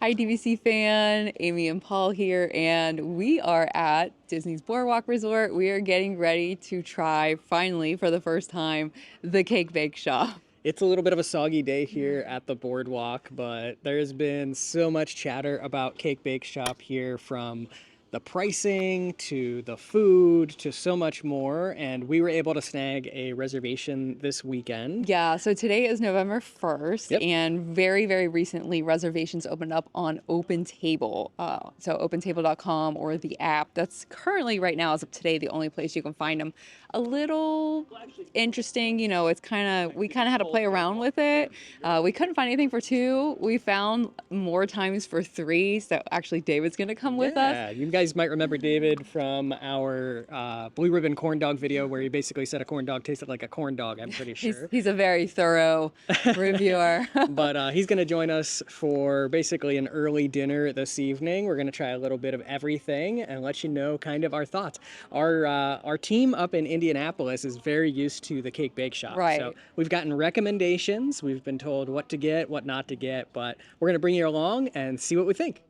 Hi, DVC fan. Amy and Paul here, and we are at Disney's BoardWalk Resort. We are getting ready to try, finally, for the first time, the Cake Bake Shop. It's a little bit of a soggy day here at the boardwalk, but there's been so much chatter about Cake Bake Shop here, from the pricing to the food to so much more, and we were able to snag a reservation this weekend. Yeah, so today is November 1st, Yep. and very, very recently reservations opened up on OpenTable. So OpenTable.com or the app. That's currently, right now, as of today, the only place you can find them. A little interesting, you know, we kind of had to play around with it. We couldn't find anything for 2. We found more times for 3, so actually David's going to come with us. Yeah, you guys might remember David from our Blue Ribbon corn dog video, where he basically said a corn dog tasted like a corn dog, I'm pretty sure. He's a very thorough reviewer. But he's going to join us for basically an early dinner this evening. We're going to try a little bit of everything and let you know kind of our thoughts. Our team up in Indianapolis is very used to the Cake Bake Shop. Right. So we've gotten recommendations. We've been told what to get, what not to get, but we're going to bring you along and see what we think.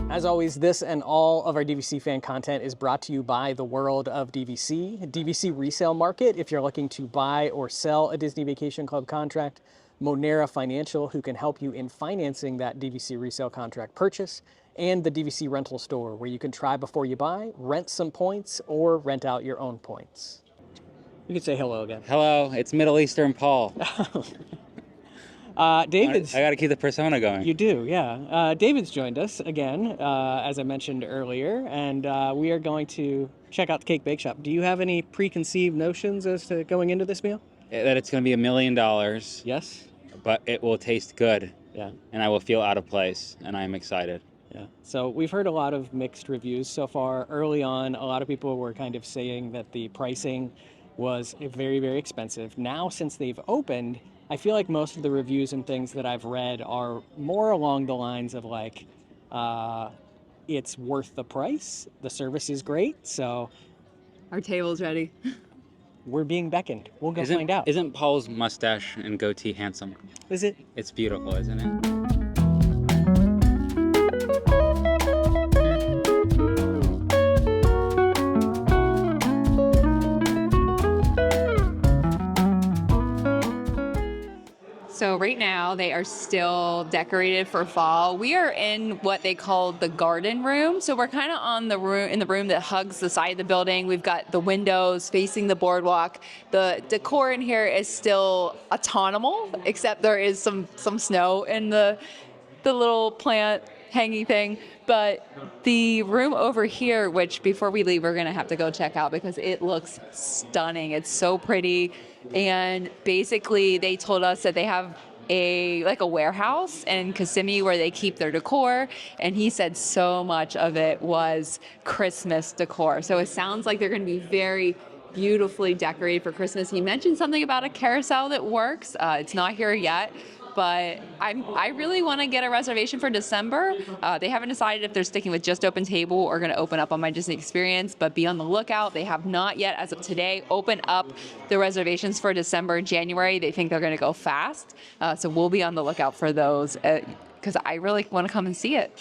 As always, this and all of our DVC fan content is brought to you by the world of DVC. DVC Resale Market, if you're looking to buy or sell a Disney Vacation Club contract. Monera Financial, who can help you in financing that DVC resale contract purchase. And the DVC Rental Store, where you can try before you buy, rent some points, or rent out your own points. You can say hello again. Hello, it's Middle Eastern Paul. David's... I got to keep the persona going. You do, yeah. David's joined us again, as I mentioned earlier, and we are going to check out the Cake Bake Shop. Do you have any preconceived notions as to going into this meal? That it's going to be $1 million. Yes. But it will taste good. Yeah. And I will feel out of place, and I'm excited. Yeah. So we've heard a lot of mixed reviews so far. Early on, a lot of people were kind of saying that the pricing was very, very expensive. Now, since they've opened, I feel like most of the reviews and things that I've read are more along the lines of like, it's worth the price, the service is great, so... Our table's ready. We're being beckoned. We'll go find out. Isn't Paul's mustache and goatee handsome? Is it? It's beautiful, isn't it? So right now they are still decorated for fall. We are in what they call the garden room. So we're kind of on the room, in the room that hugs the side of the building. We've got the windows facing the boardwalk. The decor in here is still autumnal, except there is some snow in the little plant hanging thing. But the room over here, which before we leave, we're gonna have to go check out because it looks stunning. It's so pretty. And basically they told us that they have a warehouse in Kissimmee where they keep their decor. And he said so much of it was Christmas decor. So it sounds like they're gonna be very beautifully decorated for Christmas. He mentioned something about a carousel that works. It's not here yet. But I really want to get a reservation for December. They haven't decided if they're sticking with just OpenTable or going to open up on My Disney Experience, but be on the lookout. They have not yet, as of today, opened up the reservations for December and January. They think they're going to go fast. So we'll be on the lookout for those because I really want to come and see it.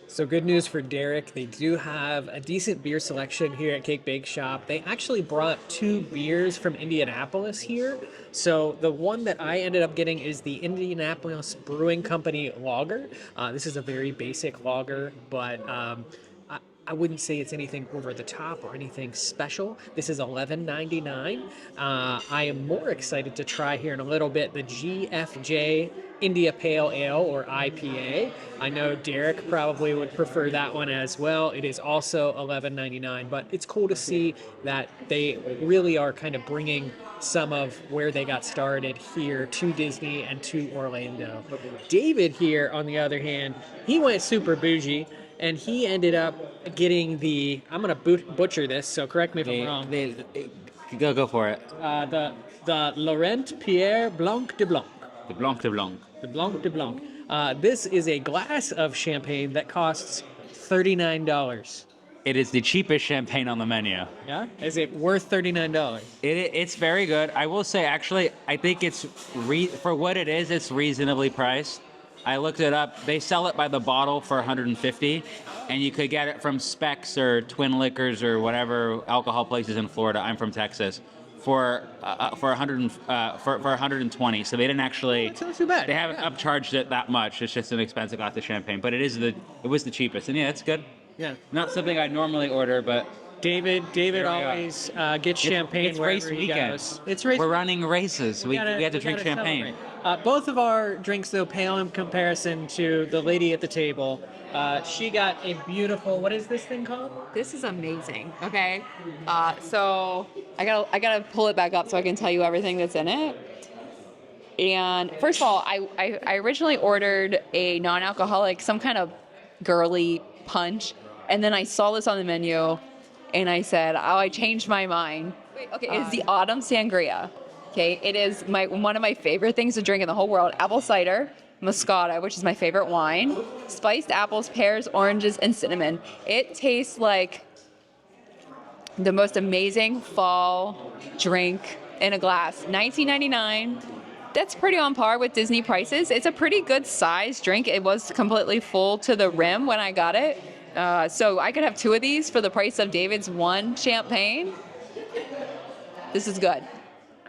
So good news for Derek. They do have a decent beer selection here at Cake Bake Shop. They actually brought 2 beers from Indianapolis here. So the one that I ended up getting is the Indianapolis Brewing Company Lager. This is a very basic lager, but I wouldn't say it's anything over the top or anything special. This is $11.99. I am more excited to try here in a little bit the GFJ India Pale Ale or IPA. I know Derek probably would prefer that one as well. It is also $11.99, but it's cool to see that they really are kind of bringing some of where they got started here to Disney and to Orlando. David here, on the other hand, he went super bougie and he ended up getting the, I'm going to butcher this, so correct me if I'm wrong. Go for it. The Laurent Pierre Blanc de Blanc. The Blanc de Blanc. The Blanc de Blanc. This is a glass of champagne that costs $39. It is the cheapest champagne on the menu. Yeah? Is it worth $39? It's very good. I will say, actually, I think it's for what it is. It's reasonably priced. I looked it up. They sell it by the bottle for $150, and you could get it from Specs or Twin Liquors or whatever alcohol places in Florida. I'm from Texas. For $120. So they didn't actually. It's not too bad. They haven't upcharged it that much. It's just an expensive glass of champagne, but it was the cheapest, and yeah, it's good. Yeah. Not something I normally order, but David always gets champagne it's wherever race he weekend. goes. It's race. We're running races. We gotta- have to we drink gotta champagne. celebrate. Both of our drinks, though, pale in comparison to the lady at the table. She got a beautiful. What is this thing called? This is amazing. Okay, so I gotta pull it back up so I can tell you everything that's in it. And first of all, I originally ordered a non-alcoholic, some kind of girly punch, and then I saw this on the menu, and I said, "Oh, I changed my mind." Wait, okay, it's the autumn sangria. Okay, it is one of my favorite things to drink in the whole world. Apple cider, Moscato, which is my favorite wine, spiced apples, pears, oranges, and cinnamon. It tastes like the most amazing fall drink in a glass. $19.99. That's pretty on par with Disney prices. It's a pretty good size drink. It was completely full to the rim when I got it. So I could have 2 of these for the price of David's 1 champagne. This is good.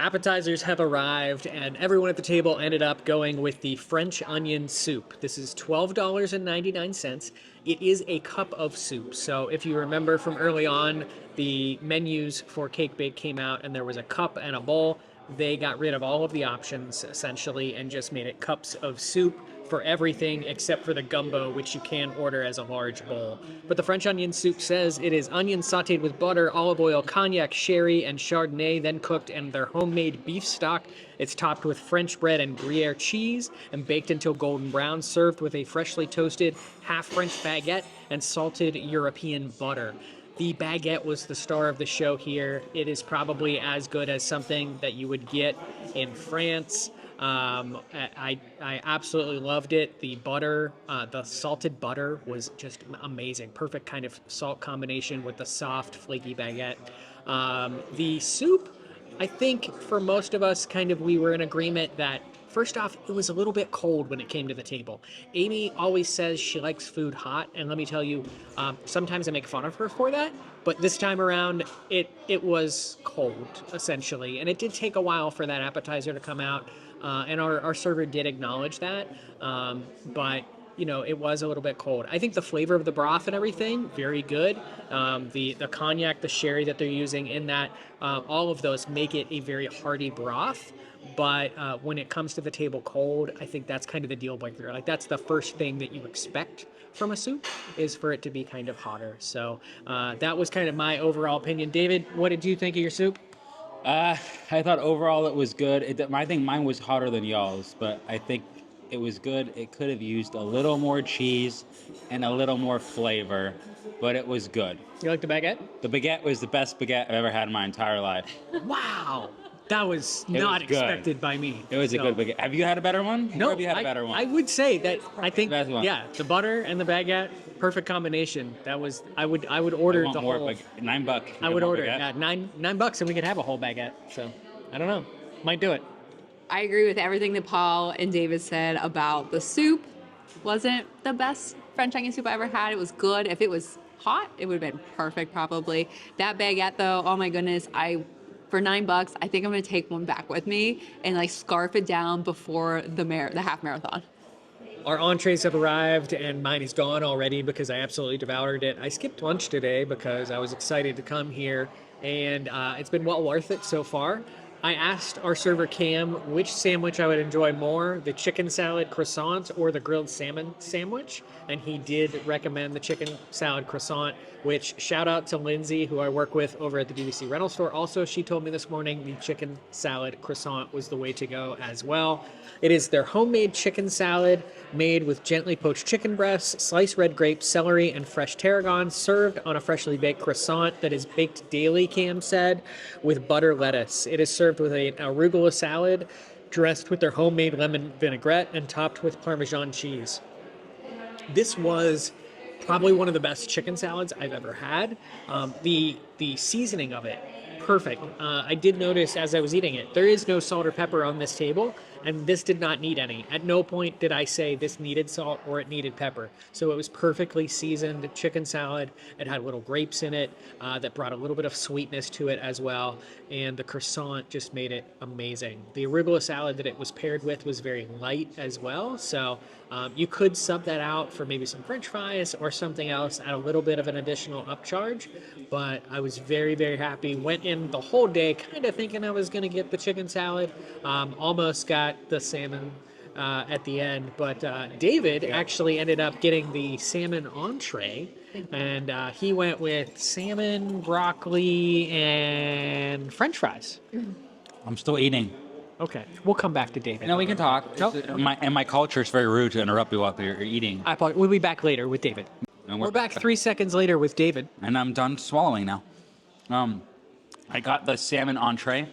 Appetizers have arrived, and everyone at the table ended up going with the French onion soup. This is $12.99. It is a cup of soup. So if you remember from early on, the menus for Cake Bake came out, and there was a cup and a bowl. They got rid of all of the options, essentially, and just made it cups of soup for everything except for the gumbo, which you can order as a large bowl. But the French onion soup says it is onions sauteed with butter, olive oil, cognac, sherry, and Chardonnay, then cooked in their homemade beef stock. It's topped with French bread and Gruyere cheese and baked until golden brown, served with a freshly toasted half French baguette and salted European butter. The baguette was the star of the show here. It is probably as good as something that you would get in France. I absolutely loved it. The butter, the salted butter was just amazing. Perfect kind of salt combination with the soft, flaky baguette. The soup, I think for most of us, we were in agreement that first off, it was a little bit cold when it came to the table. Amy always says she likes food hot, and let me tell you, sometimes I make fun of her for that, but this time around, it was cold, essentially, and it did take a while for that appetizer to come out, and our server did acknowledge that, but it was a little bit cold. I think the flavor of the broth and everything, very good. The cognac, the sherry that they're using in that, all of those make it a very hearty broth. But when it comes to the table cold, I think that's kind of the deal breaker. Like, that's the first thing that you expect from a soup, is for it to be kind of hotter. So that was kind of my overall opinion. David, what did you think of your soup? I thought overall it was good. I think mine was hotter than y'all's, but I think it was good. It could have used a little more cheese and a little more flavor, but it was good. You like the baguette? The baguette was the best baguette I've ever had in my entire life. Wow. That was not expected by me. It was a good baguette. Have you had a better one? No, or have you had a better one? I would say that I think, Best one. yeah, the butter and the baguette, perfect combination. That was, I would order the more whole. $9. I would order it. Yeah, $9, and we could have a whole baguette. So, I don't know, might do it. I agree with everything that Paul and David said about the soup. Wasn't the best French onion soup I ever had. It was good. If it was hot, it would have been perfect probably. That baguette though, oh my goodness, for $9, I think I'm gonna take one back with me and like scarf it down before the half marathon. Our entrees have arrived, and mine is gone already because I absolutely devoured it. I skipped lunch today because I was excited to come here, and it's been well worth it so far. I asked our server Cam which sandwich I would enjoy more, the chicken salad croissant or the grilled salmon sandwich, and he did recommend the chicken salad croissant, which shout out to Lindsay, who I work with over at the DVC rental store. Also, she told me this morning the chicken salad croissant was the way to go as well. It is their homemade chicken salad made with gently poached chicken breasts, sliced red grapes, celery, and fresh tarragon, served on a freshly baked croissant that is baked daily, Cam said, with butter lettuce. It is served with an arugula salad, dressed with their homemade lemon vinaigrette, and topped with Parmesan cheese. This was probably one of the best chicken salads I've ever had. The seasoning of it, perfect. I did notice as I was eating it, there is no salt or pepper on this table, and this did not need any. At no point did I say this needed salt or it needed pepper. So it was perfectly seasoned chicken salad. It had little grapes in it that brought a little bit of sweetness to it as well. And the croissant just made it amazing. The arugula salad that it was paired with was very light as well. So you could sub that out for maybe some French fries or something else at a little bit of an additional upcharge. But I was very, very happy. Went in the whole day kind of thinking I was going to get the chicken salad. Almost got the salmon at the end, but David actually ended up getting the salmon entree, and he went with salmon, broccoli, and French fries. I'm still eating. Okay, we'll come back to David. No, we can talk. Nope. My culture is very rude to interrupt you while you're eating. We'll be back later with David. And We're back 3 seconds later with David. And I'm done swallowing now. I got the salmon entree.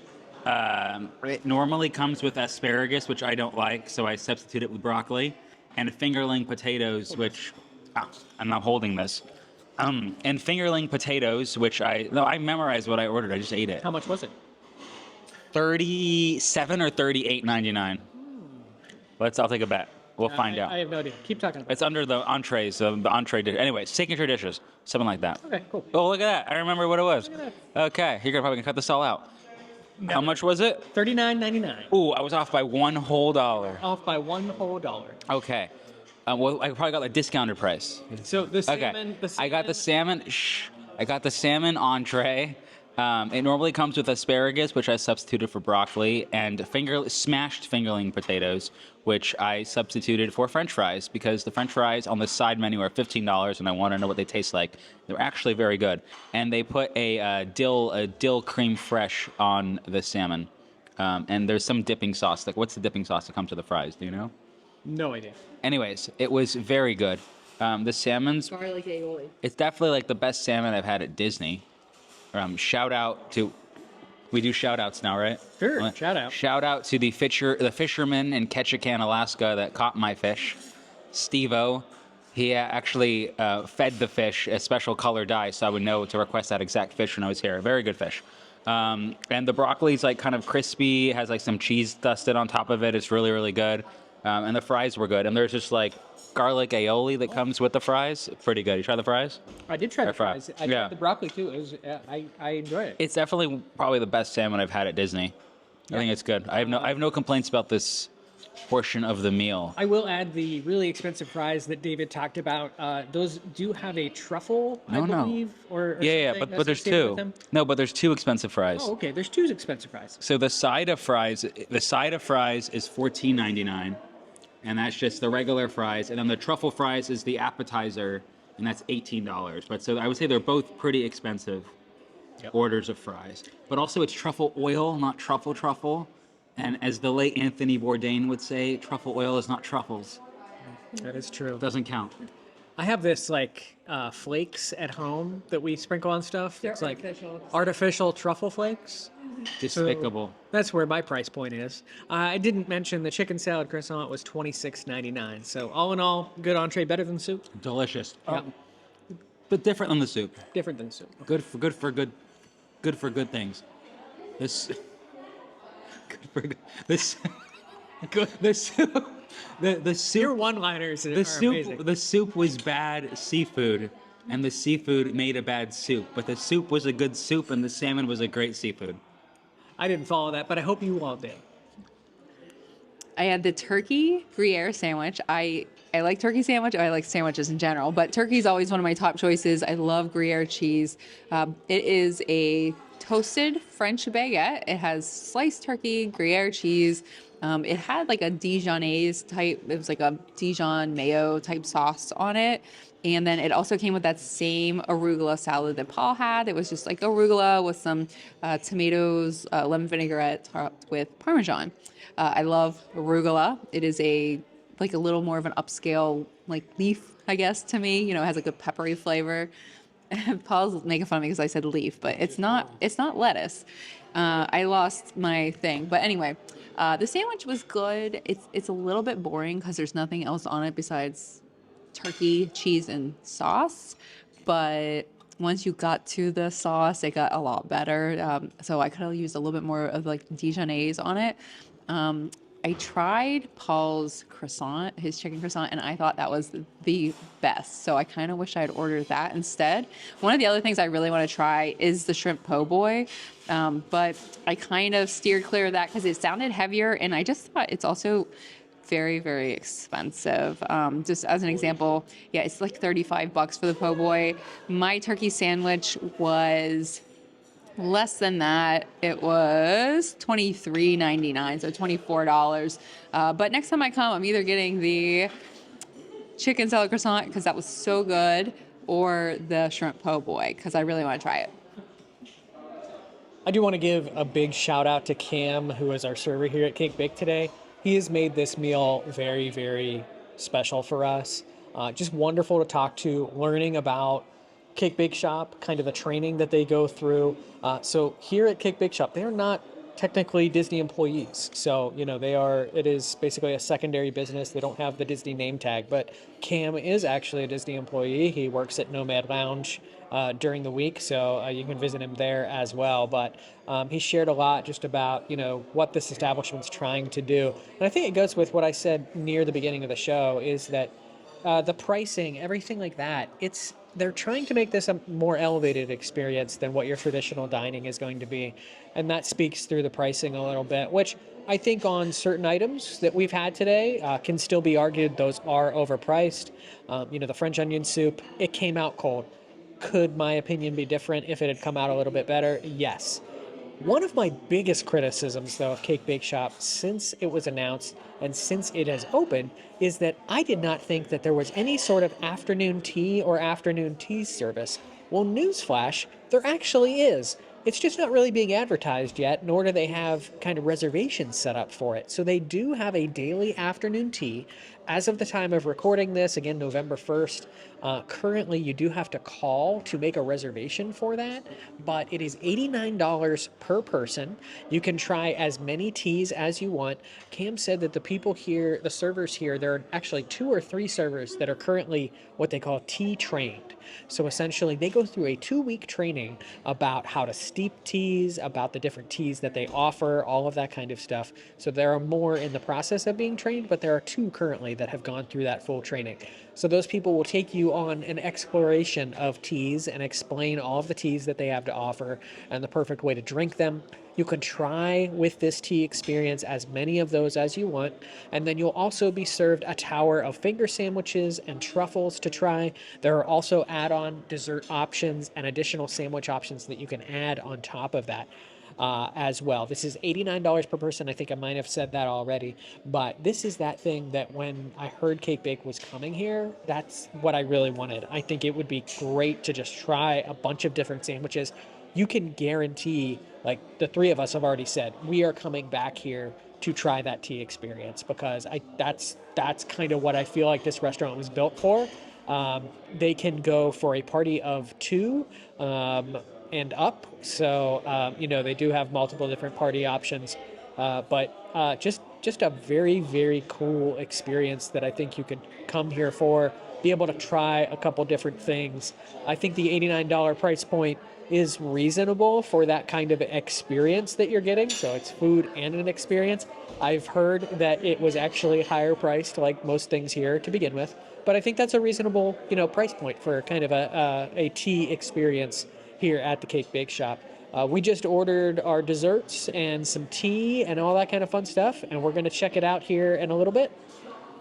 It normally comes with asparagus, which I don't like, so I substitute it with broccoli, and fingerling potatoes, which I'm not holding this. And fingerling potatoes, which I memorized what I ordered. I just ate it. How much was it? $37 or $38.99. I'll take a bet. We'll find out. I have no idea. Keep talking about it. It's under the entrees, the entree dish. Anyway, signature dishes, something like that. Okay, cool. Oh, look at that! I remember what it was. Look at Okay, you're probably gonna cut this all out. No. How much was it? $39.99. Ooh, I was off by $1 whole. Off by $1 whole. Okay. Well, I probably got the discounted price. So the salmon. Okay. The salmon. I got the salmon. I got the salmon entree. It normally comes with asparagus, which I substituted for broccoli, and smashed fingerling potatoes, which I substituted for French fries, because the French fries on the side menu are $15, and I want to know what they taste like. They're actually very good. And they put a dill creme fraiche on the salmon. And there's some dipping sauce. Like, what's the dipping sauce that comes with the fries? Do you know? No idea. Anyways, it was very good. The salmon's... Garlic aioli. It's definitely like the best salmon I've had at Disney. Shout out to... We do shout outs now, right? Sure, shout out. Shout out to the fisherman in Ketchikan, Alaska that caught my fish, Steve-O. He actually fed the fish a special color dye, so I would know to request that exact fish when I was here. Very good fish. And the broccoli's like kind of crispy, has like some cheese dusted on top of it. It's really, really good. And the fries were good. And there's just like garlic aioli that comes with the fries. Pretty good. You try the fries? I did try the fries. I Yeah. tried the broccoli too. It was, I enjoyed it. It's definitely probably the best salmon I've had at Disney. I think it's good. I have no complaints about this portion of the meal. I will add the really expensive fries that David talked about. Those do have a truffle, I believe, or Yeah, something but there's associated with two. them. No, but there's two expensive fries. Oh, okay. There's two expensive fries. So the side of fries is $14.99, and that's just the regular fries, and then the truffle fries is the appetizer, and that's $18. But so I would say they're both pretty expensive orders of fries. But also it's truffle oil, not truffle. And as the late Anthony Bourdain would say, truffle oil is not truffles. That is true. It doesn't count. I have this like flakes at home that we sprinkle on stuff. It's like artificial truffle flakes. Despicable. So that's where my price point is. I didn't mention the chicken salad croissant was $26.99. So all in all, good entree, better than soup. Delicious. Yeah. But different than the soup. Different than soup. Good for good things. This The soup. Your one-liners are amazing. The soup was bad seafood, and the seafood made a bad soup. But the soup was a good soup, and the salmon was a great seafood. I didn't follow that, but I hope you all did. I had the turkey Gruyere sandwich. I like turkey sandwich. I like sandwiches in general, but turkey is always one of my top choices. I love Gruyere cheese. It is a toasted French baguette. It has sliced turkey, Gruyere cheese. It had like a Dijonnaise type. It was like a Dijon mayo type sauce on it. And then it also came with that same arugula salad that Paul had. It was just like arugula with some tomatoes, lemon vinaigrette topped with Parmesan. I love arugula. It is like a little more of an upscale like leaf, I guess, to me. You know, it has like a peppery flavor. Paul's making fun of me because I said leaf, but it's not lettuce. I lost my thing. But anyway, the sandwich was good. It's a little bit boring because there's nothing else on it besides turkey, cheese, and sauce. But once you got to the sauce, it got a lot better. So I could have used a little bit more of like Dijonnaise on it. I tried Paul's croissant, his chicken croissant, and I thought that was the best. So I kind of wish I had ordered that instead. One of the other things I really want to try is the shrimp po' boy, but I kind of steered clear of that because it sounded heavier, and I just thought it's also very, very expensive. Just as an example, yeah, it's like $35 for the po' boy. My turkey sandwich was less than that. It was $23.99, so $24. But next time I come, I'm either getting the chicken salad croissant because that was so good, or the shrimp po' boy because I really want to try it. I do want to give a big shout out to Cam, who is our server here at Cake Bake today. He has made this meal very, very special for us. Just wonderful to talk to, learning about Cake Bake Shop, kind of the training that they go through. So here at Cake Bake Shop, they're not technically Disney employees. So, you know, it is basically a secondary business. They don't have the Disney name tag, but Cam is actually a Disney employee. He works at Nomad Lounge during the week, so you can visit him there as well. But he shared a lot just about, you know, what this establishment's trying to do. And I think it goes with what I said near the beginning of the show, is that the pricing, everything like that, they're trying to make this a more elevated experience than what your traditional dining is going to be. And that speaks through the pricing a little bit, which I think on certain items that we've had today can still be argued those are overpriced. You know, the French onion soup, it came out cold. Could my opinion be different if it had come out a little bit better? Yes. One of my biggest criticisms, though, of Cake Bake Shop since it was announced and since it has opened is that I did not think that there was any sort of afternoon tea or afternoon tea service. Well, newsflash, there actually is. It's just not really being advertised yet, nor do they have kind of reservations set up for it. So they do have a daily afternoon tea. As of the time of recording this, again, November 1st, currently you do have to call to make a reservation for that, but it is $89 per person. You can try as many teas as you want. Cam said that the people here, the servers here, there are actually 2 or 3 servers that are currently what they call tea trained. So essentially they go through a 2-week training about how to steep teas, about the different teas that they offer, all of that kind of stuff. So there are more in the process of being trained, but there are 2 currently that have gone through that full training. So those people will take you on an exploration of teas and explain all of the teas that they have to offer and the perfect way to drink them. You can try with this tea experience as many of those as you want, and then you'll also be served a tower of finger sandwiches and truffles to try. There are also add-on dessert options and additional sandwich options that you can add on top of that. As well. This is $89 per person. I think I might have said that already, but this is that thing that when I heard Cake Bake was coming here, that's what I really wanted. I think it would be great to just try a bunch of different sandwiches. You can guarantee, like the 3 of us have already said, we are coming back here to try that tea experience because that's kind of what I feel like this restaurant was built for. They can go for a party of 2. And up. So, you know, they do have multiple different party options, but just just a very, very cool experience that I think you could come here for, be able to try a couple different things. I think the $89 price point is reasonable for that kind of experience that you're getting. So it's food and an experience. I've heard that it was actually higher priced, like most things here to begin with, but I think that's a reasonable, price point for kind of a tea experience here at the Cake Bake Shop. We just ordered our desserts and some tea and all that kind of fun stuff, and we're going to check it out here in a little bit.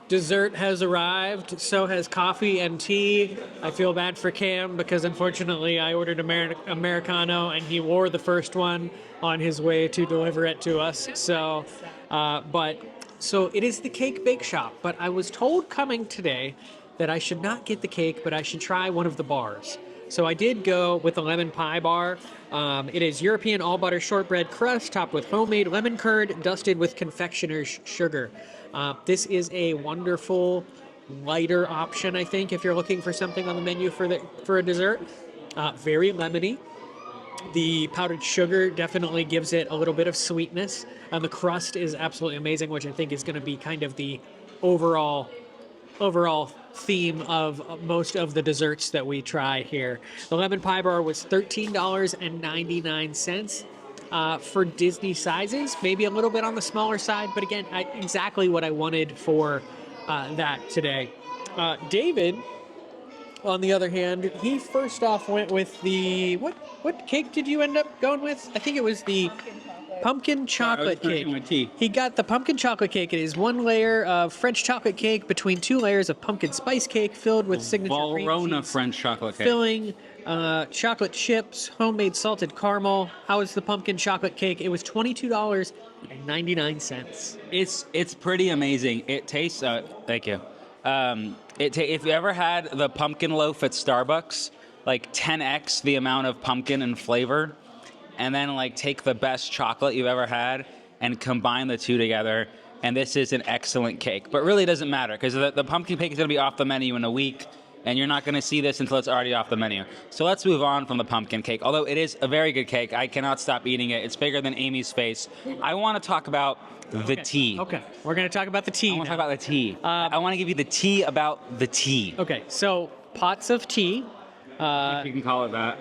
Dessert has arrived, so has coffee and tea. I feel bad for Cam because unfortunately I ordered Americano and he wore the first one on his way to deliver it to us. So it is the Cake Bake Shop, but I was told coming today that I should not get the cake, but I should try one of the bars. So I did go with the lemon pie bar. It is European all butter shortbread crust topped with homemade lemon curd dusted with confectioner's sugar. This is a wonderful, lighter option, I think, if you're looking for something on the menu for a dessert. Very lemony. The powdered sugar definitely gives it a little bit of sweetness. And the crust is absolutely amazing, which I think is going to be kind of the overall theme of most of the desserts that we try here. The lemon pie bar was $13.99 for Disney sizes, maybe a little bit on the smaller side, but again, exactly what I wanted for that today. David, on the other hand, he first off went with the what cake did you end up going with? I think it was the pumpkin chocolate cake. He got the pumpkin chocolate cake. It is one layer of French chocolate cake between two layers of pumpkin spice cake filled with signature Valrhona French chocolate cake. Filling, chocolate chips, homemade salted caramel. How is the pumpkin chocolate cake? It was $22.99. It's pretty amazing. It tastes. Thank you. If you ever had the pumpkin loaf at Starbucks, like 10x the amount of pumpkin and flavor, and then like take the best chocolate you've ever had and combine the two together, and this is an excellent cake. But really it doesn't matter because the pumpkin cake is going to be off the menu in a week, and you're not going to see this until it's already off the menu. So let's move on from the pumpkin cake. Although it is a very good cake, I cannot stop eating it. It's bigger than Amy's face. I want to talk about the tea. Okay, we're going to talk about the tea. I want to talk about the tea. I want to give you the tea about the tea. Okay, so pots of tea. If you can call it that.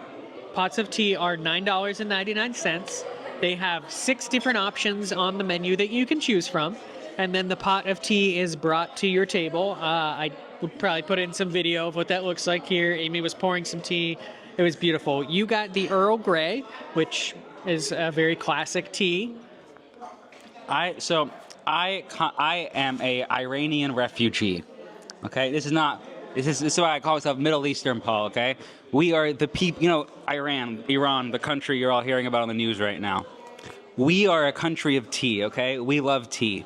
Pots of tea are $9.99. They have 6 different options on the menu that you can choose from. And then the pot of tea is brought to your table. I would probably put in some video of what that looks like here. Amy was pouring some tea. It was beautiful. You got the Earl Grey, which is a very classic tea. I am a Iranian refugee. Okay, this is why I call myself Middle Eastern Paul. Okay, we are the people. Iran, the country you're all hearing about on the news right now. We are a country of tea. Okay, we love tea.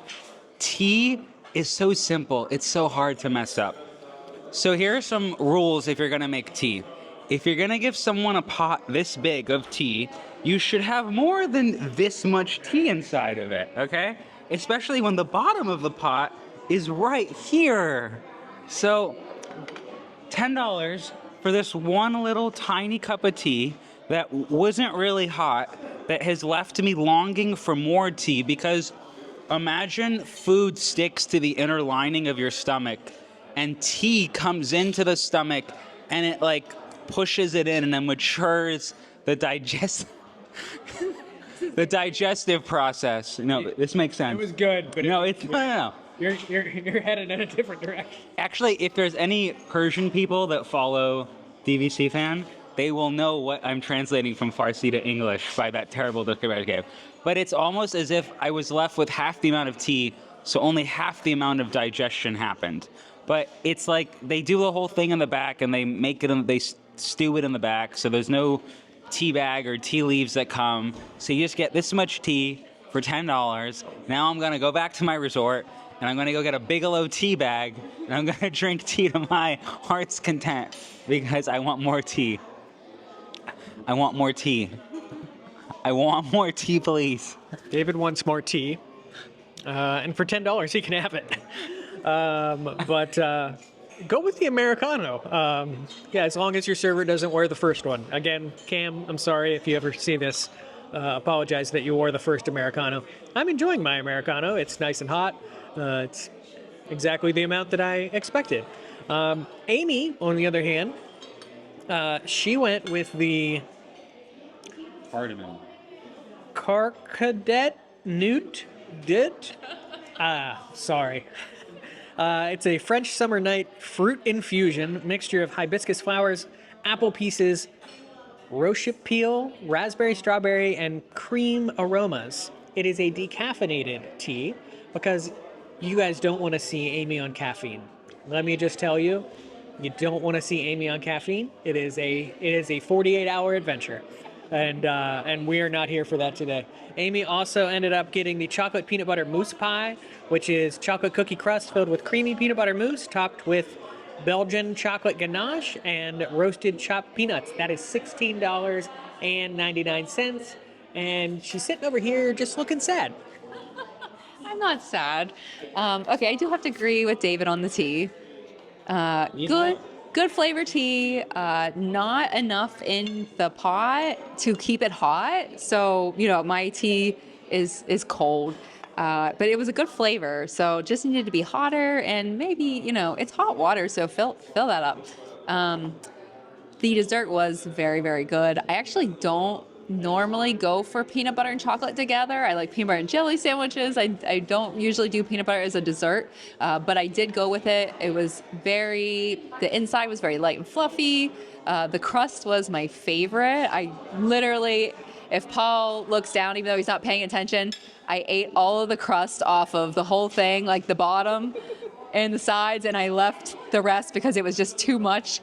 Tea is so simple. It's so hard to mess up. So here are some rules if you're gonna make tea. If you're gonna give someone a pot this big of tea, you should have more than this much tea inside of it, okay? Especially when the bottom of the pot is right here. So, $10 for this one little tiny cup of tea that wasn't really hot, that has left me longing for more tea, because imagine food sticks to the inner lining of your stomach and tea comes into the stomach and it like pushes it in and then matures the digestive process. No, this makes sense. It was good, but no. You're headed in a different direction. Actually, if there's any Persian people that follow DVC fan, they will know what I'm translating from Farsi to English by that terrible description I gave. But it's almost as if I was left with half the amount of tea, so only half the amount of digestion happened. But it's like they do the whole thing in the back and they make it, they stew it in the back, so there's no tea bag or tea leaves that come. So you just get this much tea for $10. Now I'm gonna go back to my resort and I'm gonna go get a Bigelow tea bag and I'm gonna drink tea to my heart's content because I want more tea. I want more tea. I want more tea, please. David wants more tea. And for $10, he can have it. But go with the Americano. Yeah, as long as your server doesn't wear the first one. Again, Cam, I'm sorry if you ever see this. apologize that you wore the first Americano. I'm enjoying my Americano. It's nice and hot. It's exactly the amount that I expected. Amy, on the other hand, she went with the Cardamom. Carcadet Newt Dit. Sorry. It's a French summer night fruit infusion mixture of hibiscus flowers, apple pieces, rochip peel, raspberry, strawberry, and cream aromas. It is a decaffeinated tea because you guys don't want to see Amy on caffeine. Let me just tell you, you don't want to see Amy on caffeine. It is a 48-hour adventure, and we are not here for that today. Amy also ended up getting the chocolate peanut butter mousse pie, which is chocolate cookie crust filled with creamy peanut butter mousse topped with Belgian chocolate ganache and roasted chopped peanuts. That is $16.99. And she's sitting over here just looking sad. I'm not sad. Okay, I do have to agree with David on the tea. Good flavor tea. Not enough in the pot to keep it hot. So my tea is cold. But it was a good flavor, so just needed to be hotter, and maybe, it's hot water, so fill that up. The dessert was very, very good. I actually don't normally go for peanut butter and chocolate together. I like peanut butter and jelly sandwiches. I don't usually do peanut butter as a dessert, but I did go with it. It was the inside was very light and fluffy. The crust was my favorite. I literally, if Paul looks down, even though he's not paying attention, I ate all of the crust off of the whole thing, like the bottom and the sides, and I left the rest because it was just too much.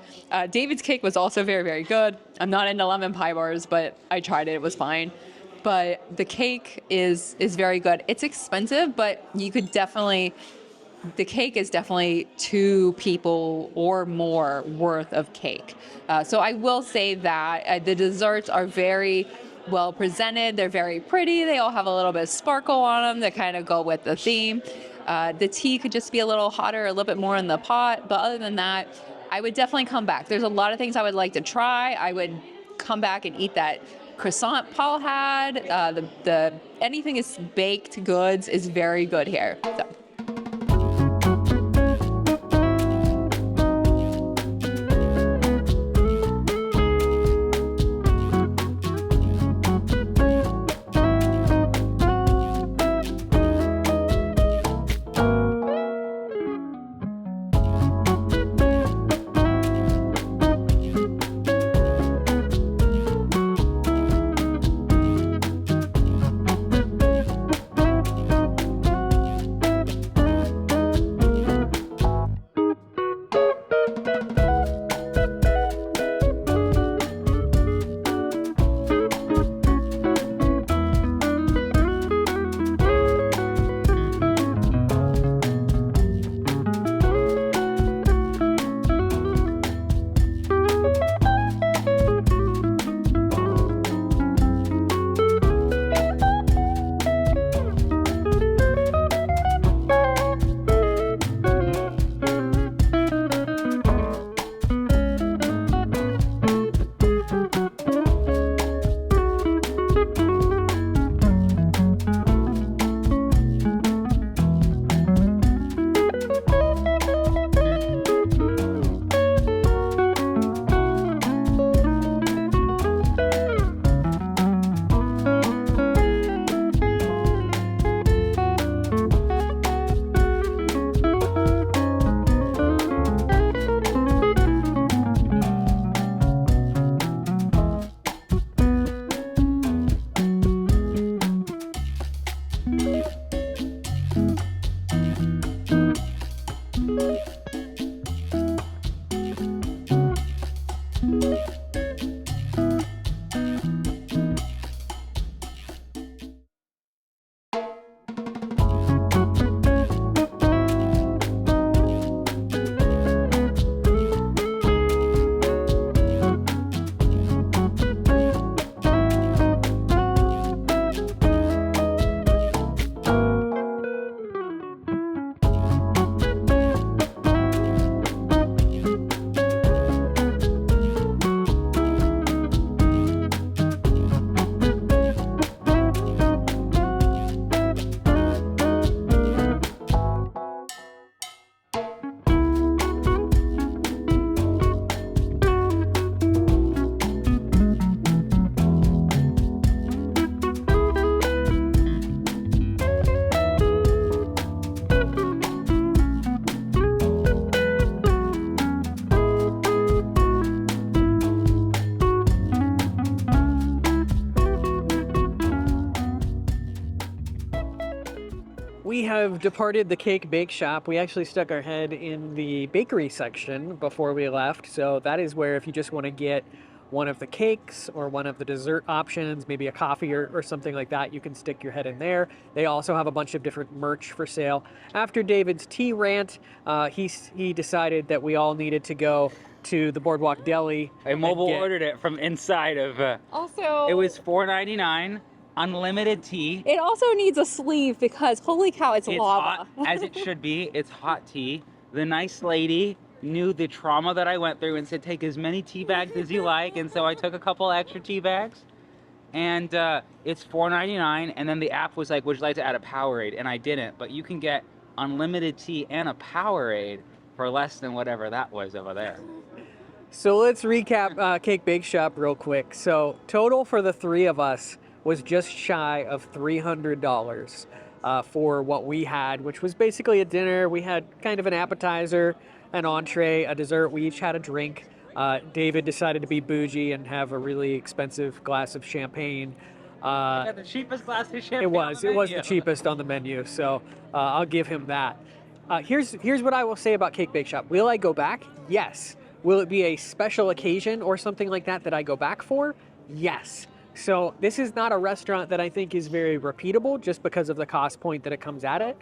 David's cake was also very, very good. I'm not into lemon pie bars, but I tried it. It was fine. But the cake is very good. It's expensive, but the cake is definitely 2 people or more worth of cake. So I will say that the desserts are very well presented. They're very pretty. They all have a little bit of sparkle on them that kind of go with the theme. The tea could just be a little hotter, a little bit more in the pot. But other than that, I would definitely come back. There's a lot of things I would like to try. I would come back and eat that croissant Paul had. The anything is baked goods is very good here. So. have departed the cake bake shop. We actually stuck our head in the bakery section before we left. So that is where, if you just want to get one of the cakes or one of the dessert options, maybe a coffee or something like that, you can stick your head in there. They also have a bunch of different merch for sale. After David's tea rant, he decided that we all needed to go to the Boardwalk Deli. I mobile ordered it from inside of. Also, It was $4.99, unlimited tea. it also needs a sleeve because holy cow, it's lava. Hot, as it should be. It's hot tea. The nice lady knew the trauma that I went through and said, take as many tea bags as you like. And so I took a couple extra tea bags. And it's $4.99. And then the app was like, would you like to add a Powerade? And I didn't. But you can get unlimited tea and a Powerade for less than whatever that was over there. So let's recap Cake Bake Shop real quick. So total for the three of us was just shy of $300 for what we had, which was basically a dinner. We had kind of an appetizer, an entree, a dessert. We each had a drink. David decided to be bougie and have a really expensive glass of champagne. I got the cheapest glass of champagne. It was the cheapest on the menu, so I'll give him that. Here's what I will say about Cake Bake Shop. Will I go back? Yes. Will it be a special occasion or something like that I go back for? Yes. So this is not a restaurant that I think is very repeatable just because of the cost point that it comes at it.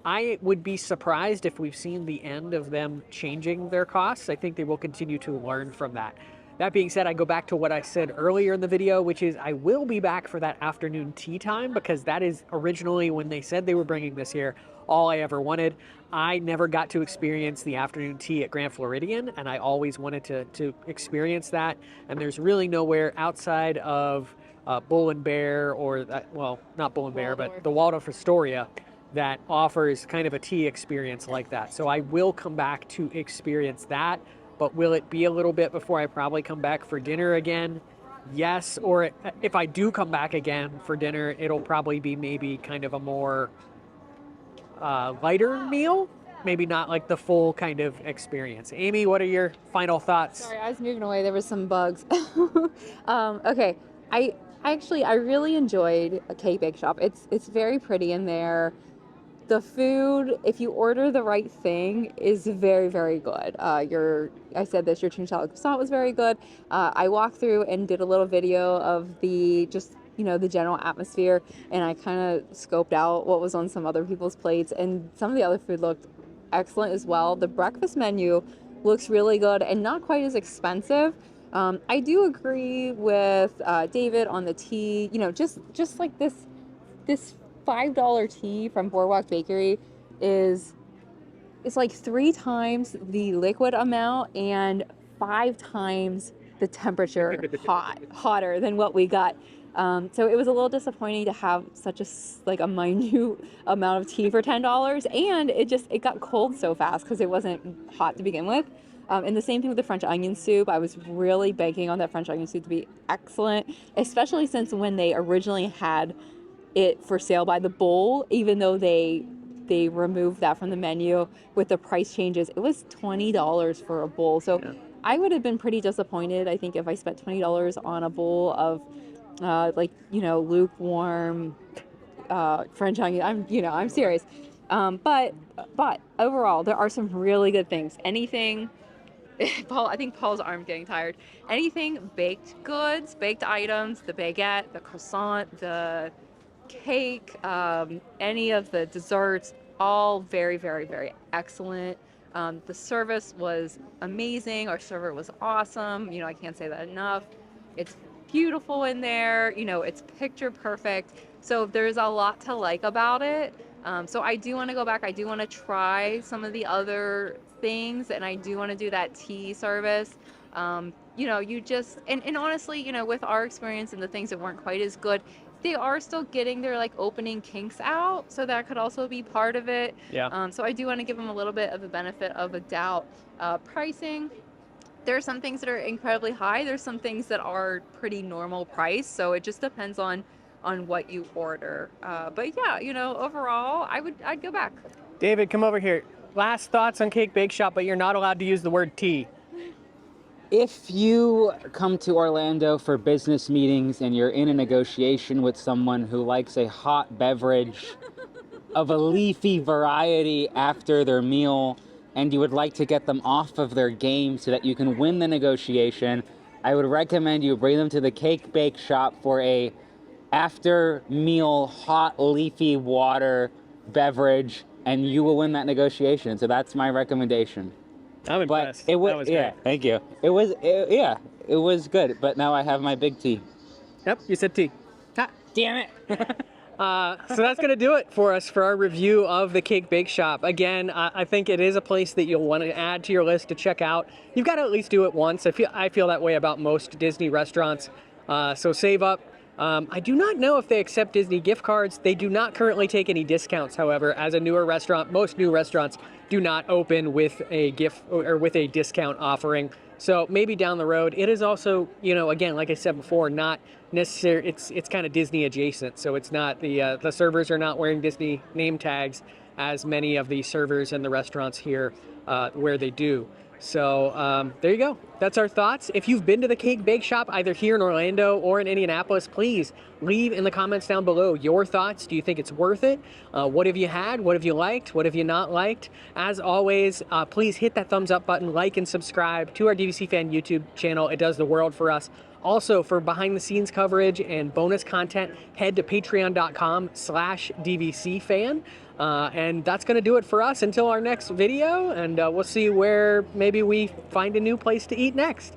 I would be surprised if we've seen the end of them changing their costs. I think they will continue to learn from that. That being said, I go back to what I said earlier in the video, which is I will be back for that afternoon tea time because that is originally when they said they were bringing this here, all I ever wanted. I never got to experience the afternoon tea at Grand Floridian, and I always wanted to experience that. And there's really nowhere outside of Bull and Bear or, well, not Bull and Bear, but the Waldorf Astoria that offers kind of a tea experience like that. So I will come back to experience that, but will it be a little bit before I probably come back for dinner again? Yes, or if I do come back again for dinner, it'll probably be maybe kind of a more lighter meal, maybe not like the full kind of experience. Amy, what are your final thoughts? Sorry, I was moving away. There was some bugs. Okay, I really enjoyed a Cake Bake Shop. It's very pretty in there. The food, if you order the right thing, is very, very good. I said this, your tuna salad croissant was very good. I walked through and did a little video of the general atmosphere, and I kind of scoped out what was on some other people's plates, and some of the other food looked excellent as well. The breakfast menu looks really good and not quite as expensive. I do agree with David on the tea. Just like this $5 tea from Boardwalk Bakery it's like 3 times the liquid amount and 5 times the temperature hotter than what we got. So it was a little disappointing to have such a minute amount of tea for $10, and it got cold so fast because it wasn't hot to begin with. And the same thing with the French onion soup. I was really banking on that French onion soup to be excellent, especially since when they originally had it for sale by the bowl, even though they removed that from the menu with the price changes, it was $20 for a bowl. So yeah. I would have been pretty disappointed, I think, if I spent $20 on a bowl of lukewarm French onion. I'm serious. But overall, there are some really good things. Anything, Paul, I think Paul's arm's getting tired. Anything baked goods, baked items, the baguette, the croissant, the cake, any of the desserts, all very, very, very excellent. The service was amazing. Our server was awesome. I can't say that enough. It's beautiful in there. It's picture perfect. So there's a lot to like about it. So I do want to go back. I do want to try some of the other things, and I do want to do that tea service. And honestly, with our experience and the things that weren't quite as good, they are still getting their opening kinks out, so that could also be part of it. Yeah. So I do want to give them a little bit of a benefit of a doubt. Pricing, there are some things that are incredibly high. There's some things that are pretty normal price. So it just depends on what you order. But yeah, overall, I'd go back. David, come over here. Last thoughts on Cake Bake Shop, but you're not allowed to use the word tea. If you come to Orlando for business meetings and you're in a negotiation with someone who likes a hot beverage, of a leafy variety after their meal, and you would like to get them off of their game so that you can win the negotiation, I would recommend you bring them to the Cake Bake Shop for a after meal hot leafy water beverage, and you will win that negotiation. So that's my recommendation. I'm But impressed. it was, That was yeah, great. thank you. It was good. But now I have my big tea. Yep, you said tea. Damn it. So that's going to do it for us for our review of the Cake Bake Shop. Again, I think it is a place that you'll want to add to your list to check out. You've got to at least do it once. I feel that way about most Disney restaurants. So save up. I do not know if they accept Disney gift cards. They do not currently take any discounts, however. As a newer restaurant, most new restaurants do not open with a gift or with a discount offering. So maybe down the road. It is also, you know, again, like I said before, not necessary. It's kind of Disney adjacent. So it's not the servers are not wearing Disney name tags as many of the servers in the restaurants here where they do. So there you go. That's our thoughts. If you've been to the Cake Bake Shop, either here in Orlando or in Indianapolis, please leave in the comments down below your thoughts. Do you think it's worth it? What have you had? What have you liked? What have you not liked? As always, please hit that thumbs up button, like and subscribe to our DVC Fan YouTube channel. It does the world for us. Also, for behind the scenes coverage and bonus content, head to patreon.com/DVCFan. And that's going to do it for us until our next video. And we'll see where maybe we find a new place to eat next.